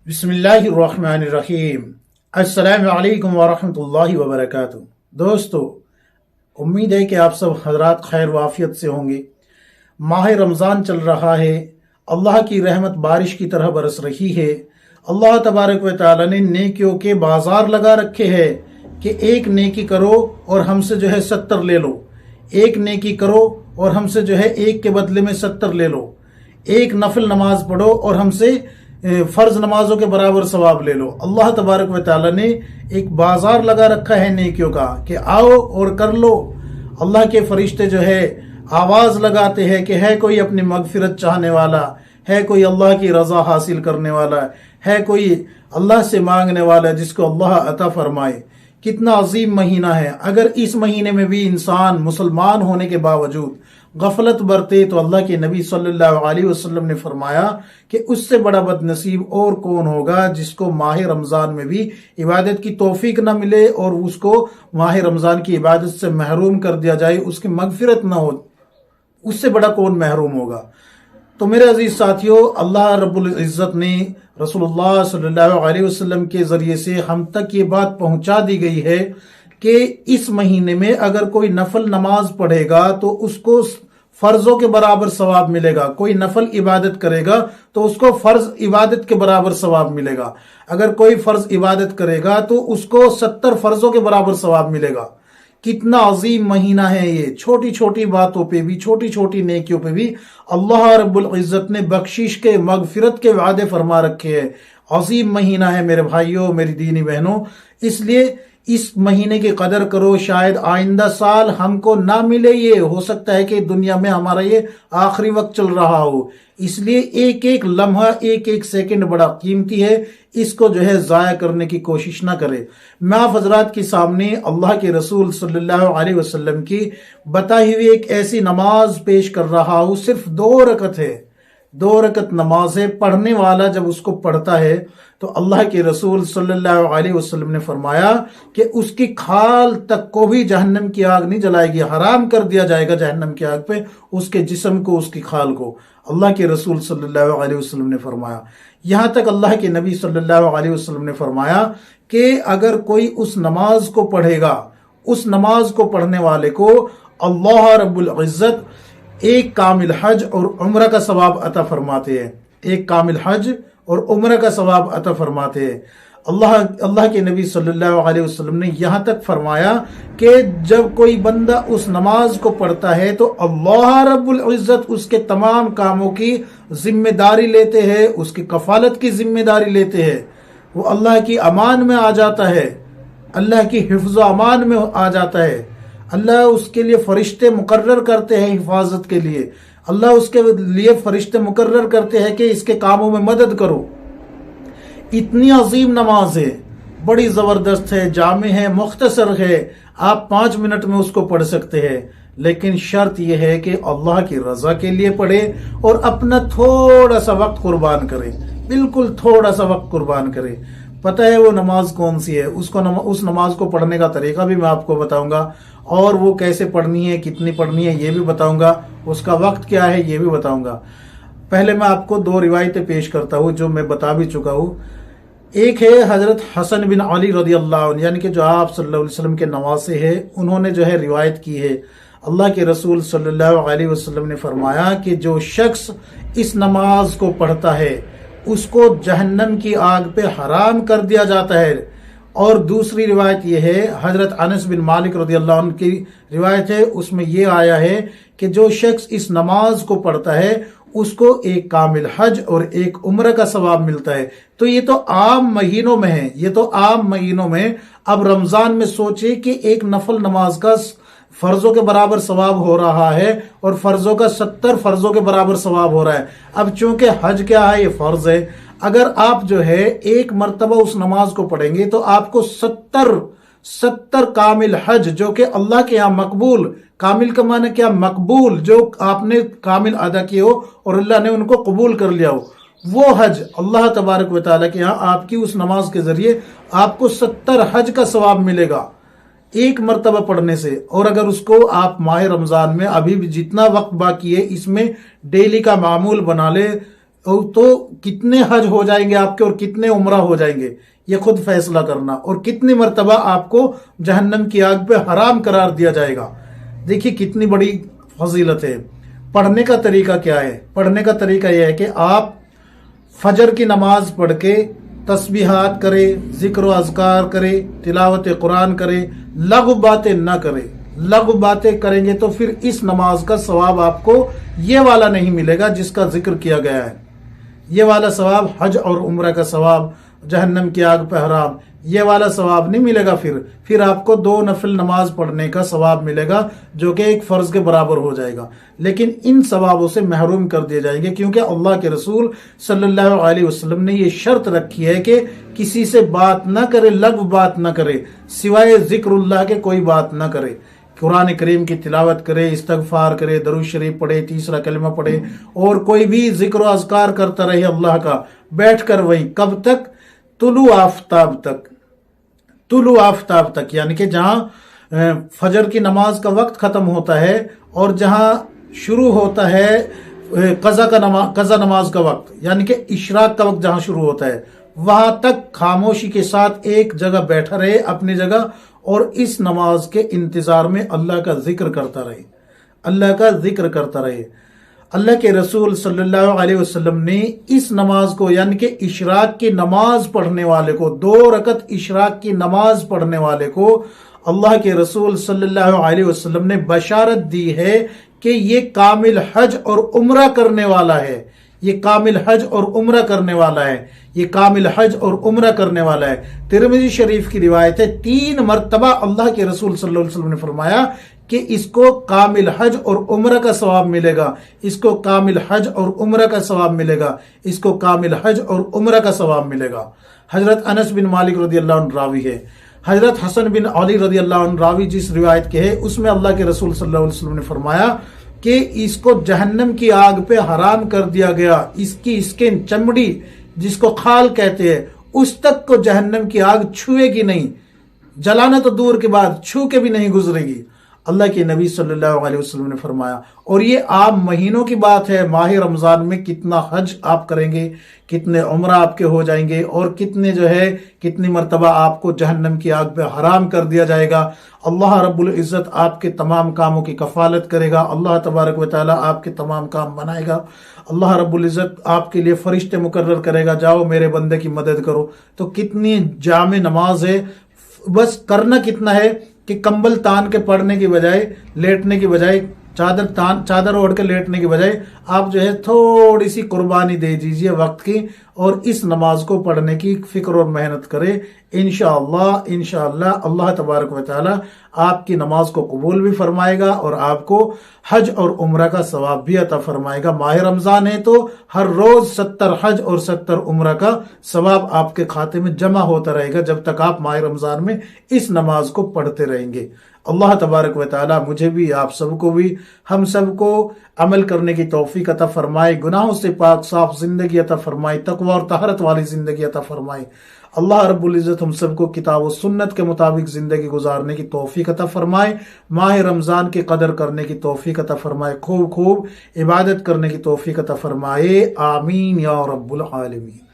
बिस्मिल्लाहिर्रहमानिर्रहीम। अस्सलामु अलैकुम वरहमतुल्लाहि वबरकातुहू। दोस्तों, उम्मीद है कि आप सब हजरात खैर वाफियत से होंगे। माह रमज़ान चल रहा है, अल्लाह की रहमत बारिश की तरह बरस रही है। अल्लाह तबारक व तआला ने नेकियों के बाजार लगा रखे हैं कि एक नेकी करो और हमसे 70 ले लो, एक नेकी करो और हमसे एक के बदले में 70 ले लो, एक नफल नमाज पढ़ो और हमसे फर्ज नमाजों के बराबर सवाब ले लो। अल्लाह तबारक व तआला ने एक बाजार लगा रखा है नेकियों का कि आओ और कर लो। अल्लाह के फरिश्ते आवाज लगाते हैं कि है कोई अपनी मगफिरत चाहने वाला, है कोई अल्लाह की रजा हासिल करने वाला, है कोई अल्लाह से मांगने वाला जिसको अल्लाह अता फरमाए। कितना अजीम महीना है। अगर इस महीने में भी इंसान मुसलमान होने के बावजूद गफलत बरते तो अल्लाह के नबी सल्लल्लाहु अलैहि वसल्लम ने फरमाया कि उससे बड़ा बदनसीब और कौन होगा जिसको माह रमज़ान में भी इबादत की तौफीक न मिले और उसको माह रमज़ान की इबादत से महरूम कर दिया जाए, उसकी मगफिरत न हो। उससे बड़ा कौन महरूम होगा। तो मेरे अजीज साथियों, अल्लाह रब्बुल इज़्ज़त ने रसूलुल्लाह सल्लल्लाहु अलैहि वसल्लम के जरिए से हम तक ये बात पहुंचा दी गई है कि इस महीने में अगर कोई नफल नमाज पढ़ेगा तो उसको फर्जों के बराबर सवाब मिलेगा। कोई नफल इबादत करेगा तो उसको फर्ज इबादत के बराबर सवाब मिलेगा। अगर कोई फर्ज इबादत करेगा तो उसको 70 फर्जों के बराबर सवाब मिलेगा। कितना अजीम महीना है ये। छोटी छोटी बातों पे भी, छोटी छोटी नेकियों पे भी अल्लाह रब्बुल इज़्ज़त ने बख्शिश के, मगफिरत के वादे फरमा रखे हैं। अजीम महीना है मेरे भाइयों, मेरी दीनी बहनों। इसलिए इस महीने की कदर करो। शायद आइंदा साल हमको ना मिले, ये हो सकता है कि दुनिया में हमारा ये आखिरी वक्त चल रहा हो। इसलिए एक एक लम्हा, एक एक सेकंड बड़ा कीमती है। इसको जाया करने की कोशिश ना करे। मैं आप हजरात के सामने अल्लाह के रसूल सल्लल्लाहु अलैहि वसल्लम की बताई हुई एक ऐसी नमाज पेश कर रहा हूँ। सिर्फ 2 रकत है, 2 रकत नमाज है। पढ़ने वाला जब उसको पढ़ता है तो अल्लाह के रसूल सल्लल्लाहु अलैहि वसल्लम ने फरमाया कि उसकी खाल तक को भी जहन्नम की आग नहीं जलाएगी। हराम कर दिया जाएगा जहन्नम की आग पे उसके जिस्म को, उसकी खाल को। अल्लाह के रसूल सल्लल्लाहु अलैहि वसल्लम ने फरमाया। यहाँ तक अल्लाह के नबी सल्लल्लाहु अलैहि वसल्लम ने फरमाया कि अगर कोई उस नमाज को पढ़ेगा, उस नमाज को पढ़ने वाले को अल्लाह रब्बुल इज़्ज़त एक कामिल हज और उम्र का सवाब अता फरमाते हैं। एक कामिल हज और उम्र का सवाब अता फरमाते हैं। अल्लाह के नबी सल्लल्लाहु अलैहि वसल्लम ने यहाँ तक फरमाया कि जब कोई बंदा उस नमाज को पढ़ता है तो अल्लाह रब्बुल इज़्ज़त उसके तमाम कामों की जिम्मेदारी लेते हैं, उसकी कफालत की जिम्मेदारी लेते हैं। वो अल्लाह की अमान में आ जाता है, अल्लाह की हिफ्ज़ अमान में आ जाता है। अल्लाह उसके लिए फरिश्ते मुकर्रर करते हैं हिफाजत के लिए। अल्लाह उसके लिए फरिश्ते मुकर्रर करते हैं कि इसके कामों में मदद करो। इतनी अजीम नमाज है, बड़ी जबरदस्त है, जामे है, मुख्तसर है। आप 5 मिनट में उसको पढ़ सकते हैं। लेकिन शर्त यह है कि अल्लाह की रजा के लिए पढ़े और अपना थोड़ा सा वक्त कुर्बान करे, बिल्कुल थोड़ा सा वक्त कुर्बान करे। पता है वो नमाज कौन सी है? उस नमाज को पढ़ने का तरीका भी मैं आपको बताऊंगा और वो कैसे पढ़नी है, कितनी पढ़नी है ये भी बताऊंगा, उसका वक्त क्या है ये भी बताऊंगा। पहले मैं आपको 2 रिवायतें पेश करता हूँ जो मैं बता भी चुका हूँ। एक है हजरत हसन बिन अली रज़ी अल्लाह अन्हु, यानी कि जो आप सल्लल्लाहु अलैहि वसल्लम के नवासे हैं, उन्होंने रिवायत की है। अल्लाह के रसूल सल्लल्लाहु अलैहि वसल्लम ने फरमाया कि जो शख्स इस नमाज को पढ़ता है उसको जहन्नम की आग पे हराम कर दिया जाता है। और दूसरी रिवायत यह है, हजरत अनस बिन मालिक रज़ी अल्लाह अन्हु की रिवायत है, उसमें यह आया है कि जो शख्स इस नमाज को पढ़ता है उसको एक कामिल हज और एक उम्र का सवाब मिलता है। तो ये तो आम महीनों में है, ये तो आम महीनों में। अब रमजान में सोचे कि एक नफल नमाज का फर्जों के बराबर सवाब हो रहा है और फर्जों का 70 फर्जों के बराबर सवाब हो रहा है। अब चूंकि हज क्या है, ये फर्ज है। अगर आप एक मर्तबा उस नमाज को पढ़ेंगे तो आपको 70 कामिल हज, जो कि अल्लाह के यहाँ मकबूल, कामिल का माने क्या? मकबूल, जो आपने कामिल अदा किए हो और अल्लाह ने उनको कबूल कर लिया हो, वो हज अल्लाह तबारक व तआला के यहाँ आपकी उस नमाज के जरिए आपको 70 हज का सवाब मिलेगा एक मर्तबा पढ़ने से। और अगर उसको आप माह रमजान में, अभी भी जितना वक्त बाकी है, इसमें डेली का मामूल बना ले, और तो कितने हज हो जाएंगे आपके और कितने उम्रा हो जाएंगे ये खुद फैसला करना, और कितनी मर्तबा आपको जहन्नम की आग पे हराम करार दिया जाएगा। देखिए कितनी बड़ी फजीलत है। पढ़ने का तरीका क्या है? पढ़ने का तरीका यह है कि आप फजर की नमाज पढ़ के तस्बीहात करे, जिक्र व अज़कार करे, तिलावत कुरान करे, लघु बातें न करे। लघु बातें करेंगे तो फिर इस नमाज का सवाब आपको ये वाला नहीं मिलेगा जिसका जिक्र किया गया है। ये वाला सवाब हज और उम्र का सवाब, जहन्नम की आग पे हराम, ये वाला सवाब नहीं मिलेगा। फिर आपको 2 नफिल नमाज पढ़ने का सवाब मिलेगा जो कि एक फर्ज के बराबर हो जाएगा। लेकिन इन सवाबों से महरूम कर दिए जाएंगे क्योंकि अल्लाह के रसूल सल्लल्लाहु अलैहि वसल्लम ने ये शर्त रखी है कि किसी से बात ना करे, लघु बात ना करे, सिवाय जिक्रुल्लाह के कोई बात ना करे। कुरान करीम की तिलावत करे, इस्तगफार करे, दरूद शरीफ पढ़े, तीसरा कलमा पढ़े और कोई भी जिक्र अज़कार करता रहे अल्लाह का, बैठकर वहीं कब तक? तुलु आफ्ताब तक। तुलु आफ्ताब तक यानी कि जहां फजर की नमाज का वक्त खत्म होता है और जहां शुरू होता है कज़ा नमाज का वक्त, यानी कि इशराक का वक्त जहां शुरू होता है, वहां तक खामोशी के साथ एक जगह बैठा रहे अपनी जगह और इस नमाज के इंतजार में अल्लाह का जिक्र करता रहे, अल्लाह का जिक्र करता रहे। अल्लाह के रसूल सल्लल्लाहु अलैहि वसल्लम ने इस नमाज को यानी कि इशराक की नमाज पढ़ने वाले को, 2 रकत इशराक की नमाज पढ़ने वाले को अल्लाह के रसूल सल्लल्लाहु अलैहि वसल्लम ने बशारत दी है कि ये कामिल हज और उम्रा करने वाला है, ये कामिल हज और उम्रा करने वाला है, ये कामिल हज और उम्रा करने वाला है। तिरमिज़ी शरीफ की रिवायत है 3 मर्तबा अल्लाह के रसूल सल्लल्लाहु अलैहि वसल्लम ने फरमाया कि इसको कामिल हज और उम्रा का सवाब मिलेगा, इसको कामिल हज और उम्रा का सवाब मिलेगा, इसको कामिल हज और उम्रा का सवाब मिलेगा। हजरत अनस बिन मालिक रदियल्लाहु अन्हु रावी है, हजरत हसन बिन अली रदियल्लाहु अन्हु रावी जिस रिवायत के है उसमें अल्लाह के रसूल सल्लल्लाहु अलैहि वसल्लम ने फरमाया कि इसको जहन्नम की आग पे हराम कर दिया गया, इसकी स्किन, चमड़ी जिसको खाल कहते हैं, उस तक को जहन्नम की आग छुएगी नहीं, जलाना तो दूर के बाद छू के भी नहीं गुजरेगी। अल्लाह के नबी सल्लल्लाहु अलैहि वसल्लम ने फरमाया। और ये आम महीनों की बात है, माह रमजान में कितना हज आप करेंगे, कितने उम्रा आपके हो जाएंगे और कितने कितनी मर्तबा आपको जहन्नम की आग पे हराम कर दिया जाएगा। अल्लाह रब्बुल इज़्ज़त आपके तमाम कामों की कफालत करेगा, अल्लाह तबारक व तआला आपके तमाम काम बनाएगा, अल्लाह रब्बुल इज़्ज़त आपके लिए फरिश्ते मुकर्रर करेगा, जाओ मेरे बंदे की मदद करो। तो कितनी जामे नमाज है, बस करना कितना है कि कंबल तान के पढ़ने की बजाय, लेटने की बजाय, चादर ओढ़ के लेटने की बजाय आप थोड़ी सी कुर्बानी दे दीजिए वक्त की और इस नमाज को पढ़ने की फिक्र और मेहनत करें। इंशाअल्लाह अल्लाह तबारक व तआला आपकी नमाज को कबूल भी फरमाएगा और आपको हज और उम्रा का सवाब भी अता फरमाएगा। माह रमजान है तो हर रोज 70 हज और 70 उम्रा का सवाब आपके खाते में जमा होता रहेगा जब तक आप माह रमजान में इस नमाज को पढ़ते रहेंगे। अल्लाह तबारक व तआला मुझे भी, आप सबको भी, हम सबको अमल करने की तौफीक अता फरमाए, गुनाहों से पाक साफ जिंदगी अता फरमाए, तकवा और तहरत वाली जिंदगी अता फरमाए। अल्लाह रब्बुल इज़्ज़त हम सबको किताब और सुन्नत के मुताबिक जिंदगी गुजारने की तौफीक अता फरमाए, माह रमजान की कदर करने की तौफीक अता फरमाए, खूब खूब इबादत करने की तौफीक अता फरमाए। आमीन या रब्बुल आलमीन।